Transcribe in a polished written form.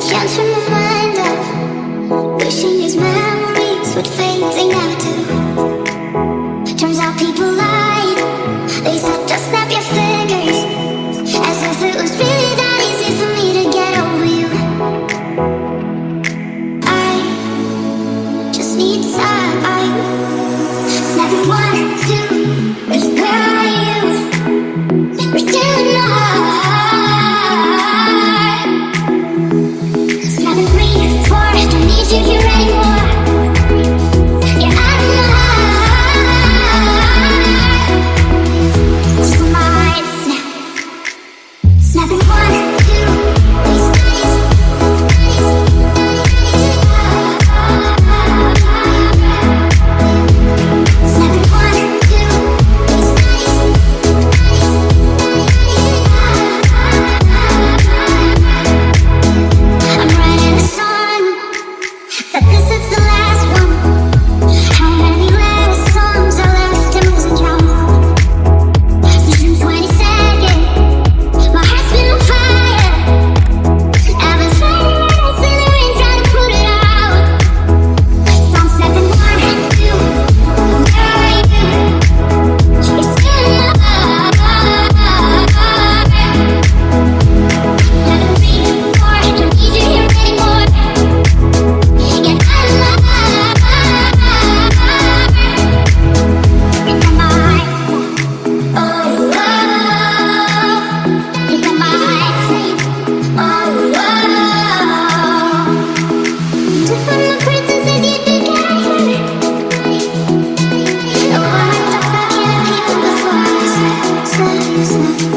Can't turn my mind off. Wishing these memories would fade, they never do. Turns out people lied. They said just snap your fingers, as if it was really that easy for me to get over you. I just need time. Snapping 1, 2, where are you? We're still alive. Snapping 3, 4, don't need you here anymore. You're out of my life. So my snap. Snapping 1, 2, these days. Snapping 1, 2, these days. I'm writing a song, but this is the last one. How many last songs are left to lose and drown? Season 22nd, my heart's been on fire. I've been fighting right in the rain, trying to put it out. So I'm snapping 1, 2, where are you? You're still alive. Snapping 3, 4, don't need you here anymore. You're out of my life. It's on my oh, it's on my different the princesses you think I oh, I stopped talking to people before I snap.